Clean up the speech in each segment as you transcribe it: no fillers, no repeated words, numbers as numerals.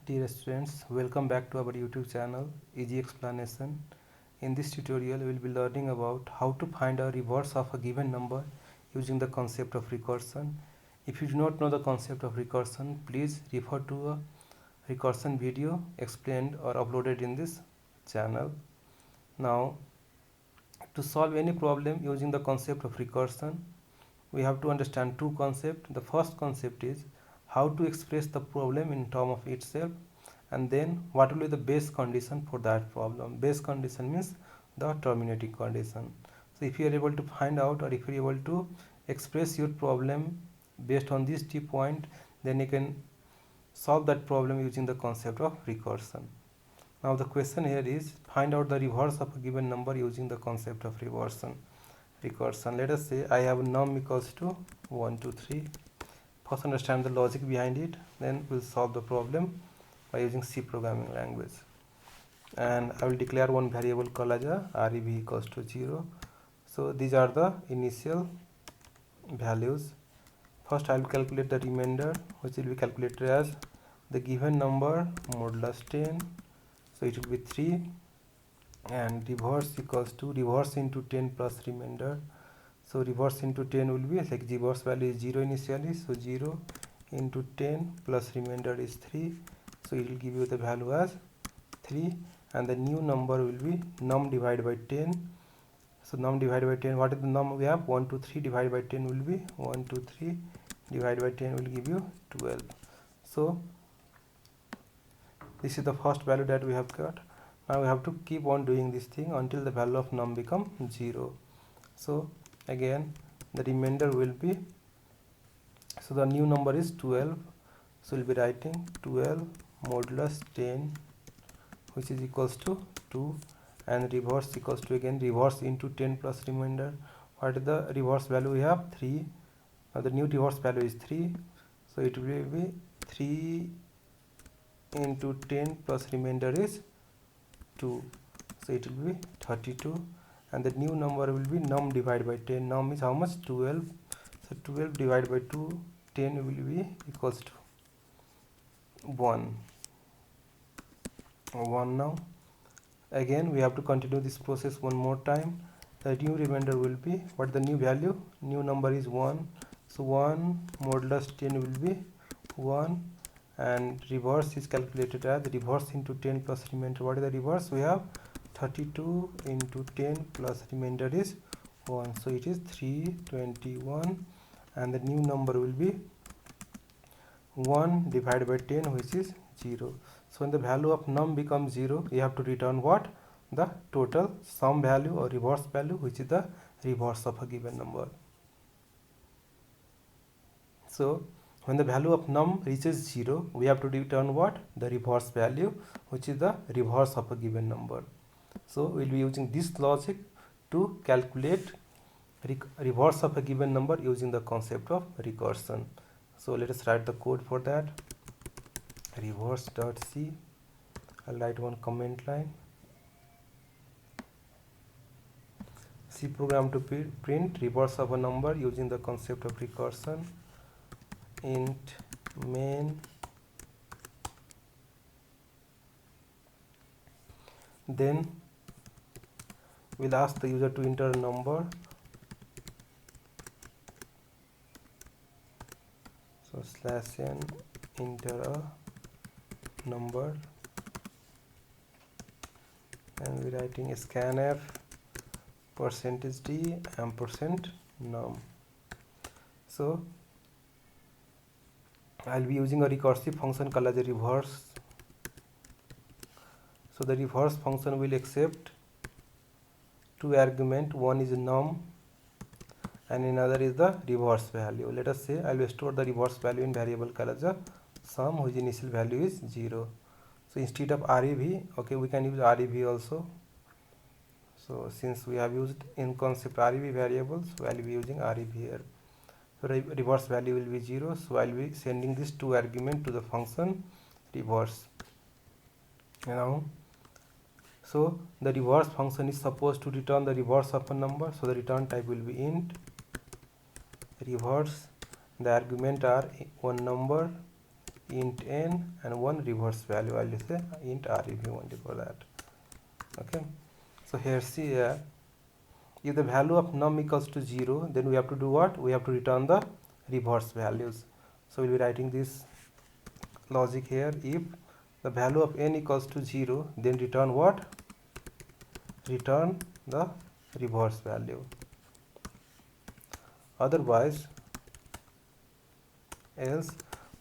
Dear students, welcome back to our YouTube channel Easy Explanation. In this tutorial, we will be learning about how to find a reverse of a given number using the concept of recursion. If you do not know the concept of recursion, please refer to a recursion video explained or uploaded in this channel. Now, to solve any problem using the concept of recursion, we have to understand two concepts. The first concept is how to express the problem in terms of itself, and then what will be the base condition for that problem. Base condition means the terminating condition. So if you are able to find out, or if you are able to express your problem based on these 2 points, then you can solve that problem using the concept of recursion. Now the question here is find out the reverse of a given number using the concept of recursion. Let us say I have num equals to 1 2 3. First understand the logic behind it, then we'll solve the problem by using C programming language. And I will declare one variable called as a rev equals to 0. So these are the initial values. First I will calculate the remainder, which will be calculated as the given number modulus 10. So it will be 3, and reverse equals to reverse into 10 plus remainder. So reverse into 10 will be like reverse value is 0 initially, so 0 into 10 plus remainder is 3, so it will give you the value as 3, and the new number will be num divided by 10. So num divided by 10, what is the num we have? 1 2 3 divided by 10 will be 1 2 3 divided by 10 will give you 12. So this is the first value that we have got. Now we have to keep on doing this thing until the value of num become 0. So again the remainder will be, so the new number is 12, so we'll be writing 12 modulus 10, which is equals to 2, and reverse equals to again reverse into 10 plus remainder. What is the reverse value we have? 3. Now the new reverse value is 3, so it will be 3 into 10 plus remainder is 2, so it will be 32, and the new number will be num divided by 10. Num is how much? 12, so 12 divided by 2, 10 will be equals to 1. Now again we have to continue this process one more time. The new remainder will be, what the new value? New number is 1, so 1 modulus 10 will be 1, and reverse is calculated as reverse into 10 plus remainder. What is the reverse? We have 32 into 10 plus remainder is 1, so it is 321, and the new number will be 1 divided by 10, which is 0. So when the value of num becomes 0, you have to return what? The total sum value or reverse value, which is the reverse of a given number. So when the value of num reaches 0, we have to return what? The reverse value, which is the reverse of a given number. So we'll be using this logic to calculate reverse of a given number using the concept of recursion. So let us write the code for that. Reverse.c. I'll write one comment line. C program to print reverse of a number using the concept of recursion. Int main, then we'll ask the user to enter a number. So /n enter a number, and we're writing scanf %d ampersand num. So I'll be using a recursive function called as a reverse. So the reverse function will accept two arguments. One is num and another is the reverse value. Let us say I will store the reverse value in variable called as a sum, whose initial value is 0. So instead of rev, okay, we can use rev also. So since we have used in concept rev variables, so I will be using rev here. So reverse value will be 0, so I will be sending this two argument to the function reverse. Now so the reverse function is supposed to return the reverse of a number, so the return type will be int reverse. The argument are one number int n, and one reverse value. I'll say int rev only for that. Okay, so here see here, if the value of num equals to 0, then we have to do what? We have to return the reverse values. So we'll be writing this logic here. If the value of n equals to 0, then return what? Return the reverse value. Otherwise, else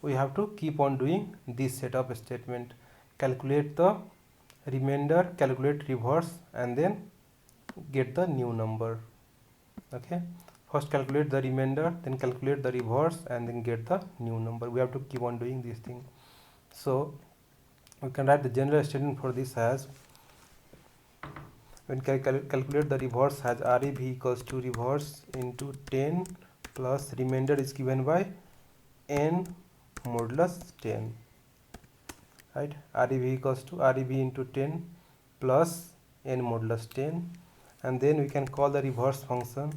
we have to keep on doing this set of statement. Calculate the remainder, calculate reverse, and then get the new number. Okay, first calculate the remainder, then calculate the reverse, and then get the new number. We have to keep on doing this thing. So we can write the general statement for this as, when calculate the reverse, has rev equals to reverse into 10 plus remainder is given by n modulus 10, right? rev equals to rev into 10 plus n modulus 10, and then we can call the reverse function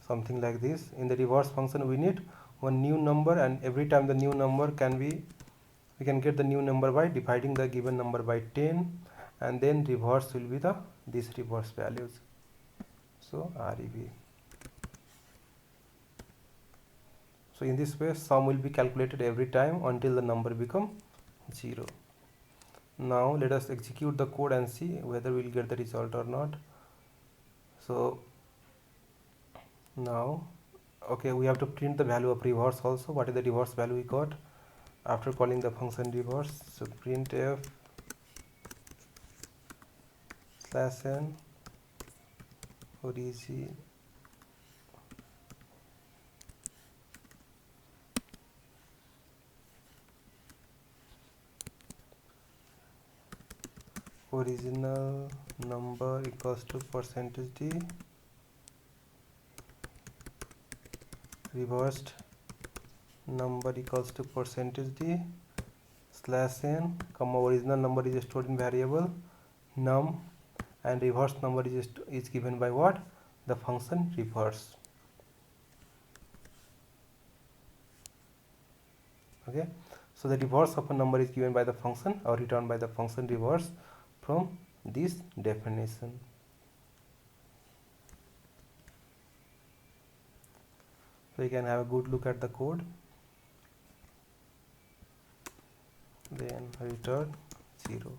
something like this. In the reverse function we need one new number, and every time the new number we can get the new number by dividing the given number by 10, and then reverse will be these reverse values. So rev. So in this way sum will be calculated every time until the number become 0. Now let us execute the code and see whether we will get the result or not. So now, okay, we have to print the value of reverse also. What is the reverse value we got after calling the function reverse? So printf /n original number equals to %d reversed number equals to %d /n comma original number is stored in variable num, and reverse number is given by what? The function reverse. Okay, so the reverse of a number is given by the function or returned by the function reverse from this definition. So you can have a good look at the code. Then return 0.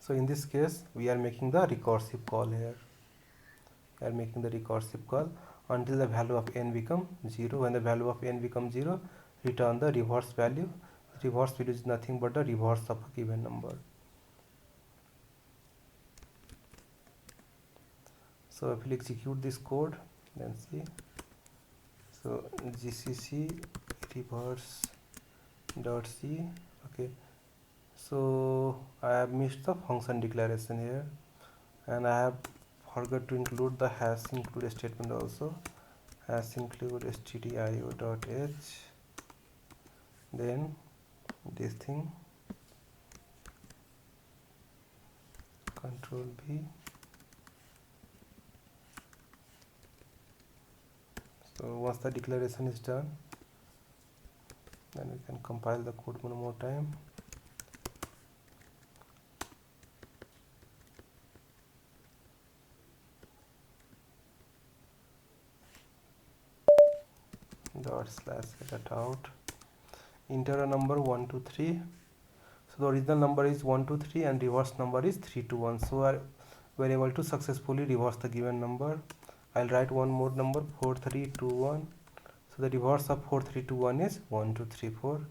So in this case we are making the recursive call here. We are making the recursive call until the value of n become 0. When the value of n becomes 0, return the reverse value. Reverse value is nothing but the reverse of a given number. So if we execute this code, then see. So gcc reverse dot c. Okay, so I have missed the function declaration here, and I have forgot to include the hash include statement also. Hash include stdio dot h, then this thing control v. So once the declaration is done, then we can compile the code one more time. Dot slash get out, enter a number 1 2 3. So the original number is 1 2 3 and reverse number is 3 2 1. So we are able to successfully reverse the given number. I'll write one more number 4 3 2 1. So the reverse of 4 3 2 1 is 1 2 3 4.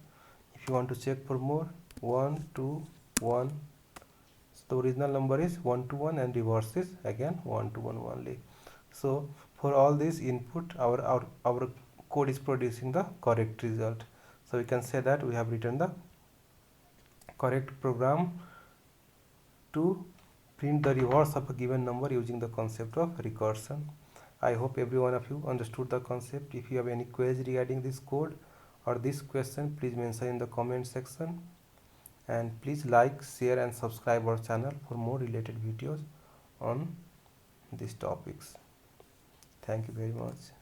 If you want to check for more, 1 2 1. So the original number is 1 2 1 and reverse is again 1 2 1 only. So for all this input, our code is producing the correct result. So we can say that we have written the correct program to print the reverse of a given number using the concept of recursion. I hope every one of you understood the concept. If you have any query regarding this code or this question, please mention in the comment section, and please like, share and subscribe our channel for more related videos on these topics. Thank you very much.